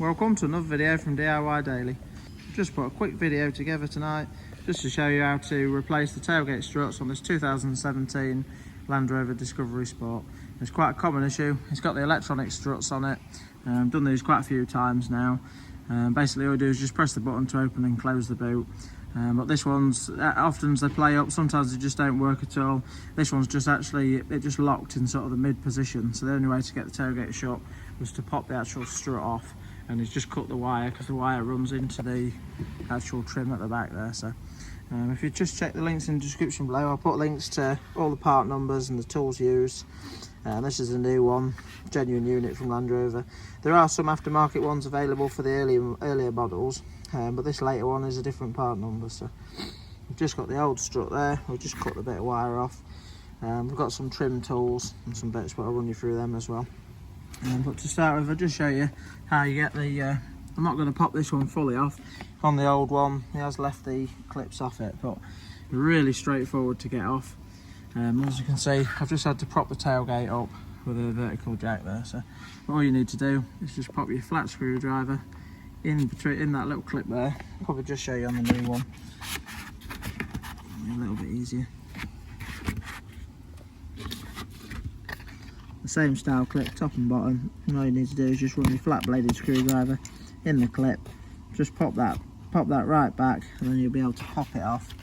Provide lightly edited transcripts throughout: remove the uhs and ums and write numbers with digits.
Welcome to another video from DIY Daily. Just put a quick video together tonight just to show you how to replace the tailgate struts on this 2017 Landrover Discovery Sport. It's quite a common issue. It's got the electronic struts on it. Done these quite a few times now. Basically all you do is just press the button to open and close the boot. But this one's, often they play up, sometimes they just don't work at all. This one's just actually, it just locked in sort of the mid position. So the only way to get the tailgate shut was to pop the actual strut off, and it's just cut the wire because the wire runs into the actual trim at the back there. So if you just check the links in the description below, I'll put links to all the part numbers and the tools used. This is a new one, genuine unit from Land Rover. There are some aftermarket ones available for the earlier models, but this later one is a different part number. So we've just got the old strut there. We've just cut the bit of wire off. We've got some trim tools and some bits, but I'll run you through them as well. But to start with, I'll just show you how you get the, I'm not going to pop this one fully off. On the old one, he has left the clips off it, but really straightforward to get off. As you can see, I've just had to prop the tailgate up with a vertical jack there. So all you need to do is just pop your flat screwdriver in that little clip there. I'll probably just show you on the new one. A little bit easier. The same style clip, top and bottom, and all you need to do is just run your flat bladed screwdriver in the clip, just pop that right back, and then you'll be able to pop it off.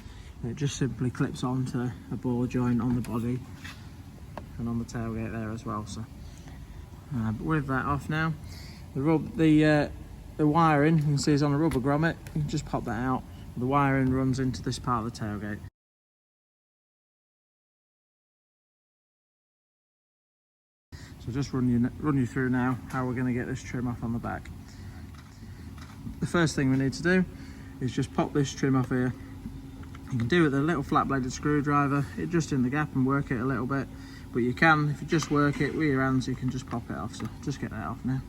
And it just simply clips onto a ball joint on the body and on the tailgate there as well. So but with that off now, the wiring, you can see is on a rubber grommet. You can just pop that out. The wiring runs into this part of the tailgate. So just run you through now how we're going to get this trim off on the back. The first thing we need to do is just pop this trim off here. You can do it with a little flat bladed screwdriver, it just in the gap and work it a little bit. But you can, if you just work it with your hands, you can just pop it off. So just get that off now.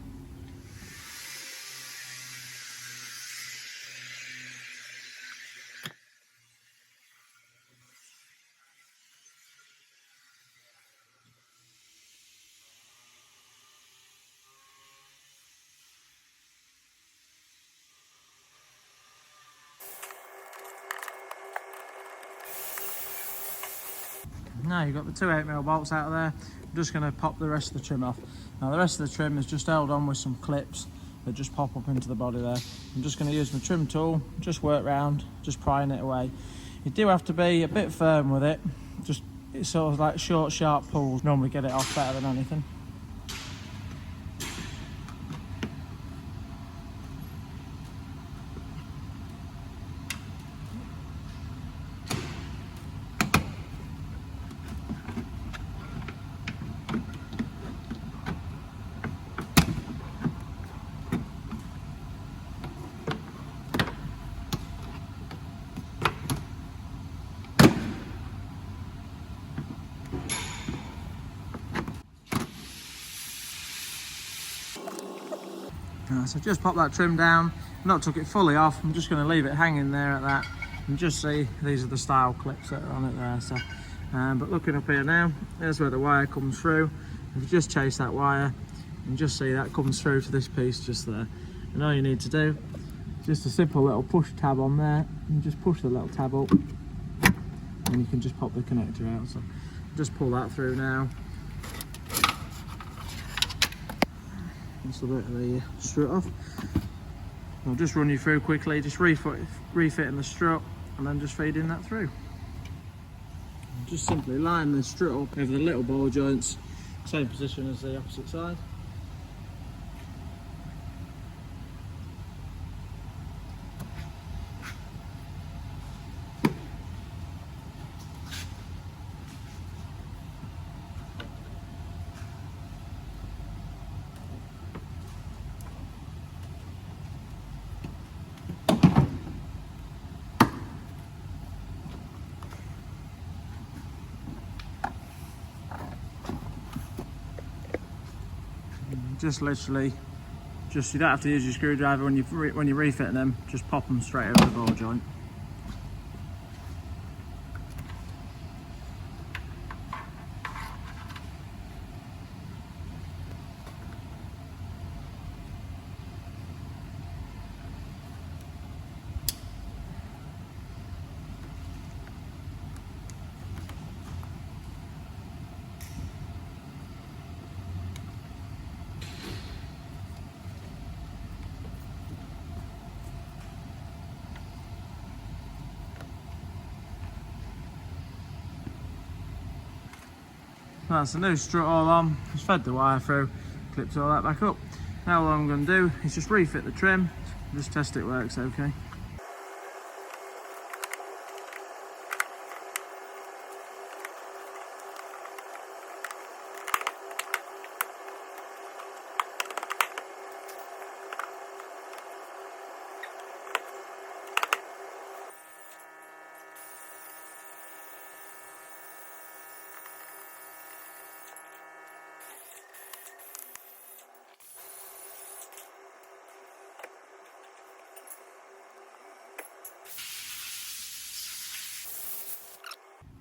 Now you've got the two 8mm bolts out of there. I'm just going to pop the rest of the trim off. Now the rest of the trim is just held on with some clips that just pop up into the body there. I'm just going to use my trim tool, just work round, just prying it away. You do have to be a bit firm with it. Just, it's sort of like short, sharp pulls normally get it off better than anything. So just pop that trim down. Not took it fully off, I'm just going to leave it hanging there at that, and just see these are the style clips that are on it there. So but looking up here now, there's where the wire comes through. If you just chase that wire, you can just see that comes through to this piece just there. And all you need to do is just a simple little push tab on there, and just push the little tab up, and you can just pop the connector out. So just pull that through now. That's a bit of the strut off. I'll just run you through quickly, just refitting the strut and then just feeding that through. Just simply line the strut up over the little ball joints, same position as the opposite side. Just literally, you don't have to use your screwdriver when you're refitting them, just pop them straight over the ball joint. That's the new strut all on. Just fed the wire through, clipped all that back up. Now what I'm going to do is just refit the trim, just test it works okay.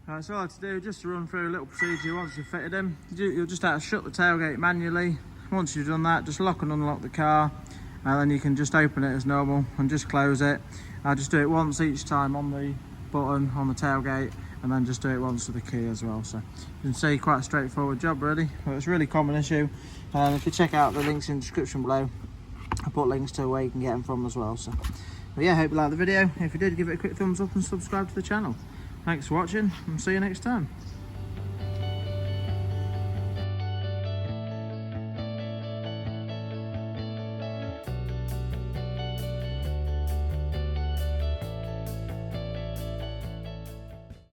Right, so all I have to do, just to run through a little procedure once you've fitted them. You'll just have to shut the tailgate manually. Once you've done that, just lock and unlock the car, and then you can just open it as normal and just close it. I'll just do it once each time on the button on the tailgate, and then just do it once with the key as well. So you can see, quite a straightforward job really, but it's a really common issue. And if you check out the links in the description below, I'll put links to where you can get them from as well. So, but yeah, hope you liked the video. If you did, give it a quick thumbs up and subscribe to the channel. Thanks for watching, and see you next time.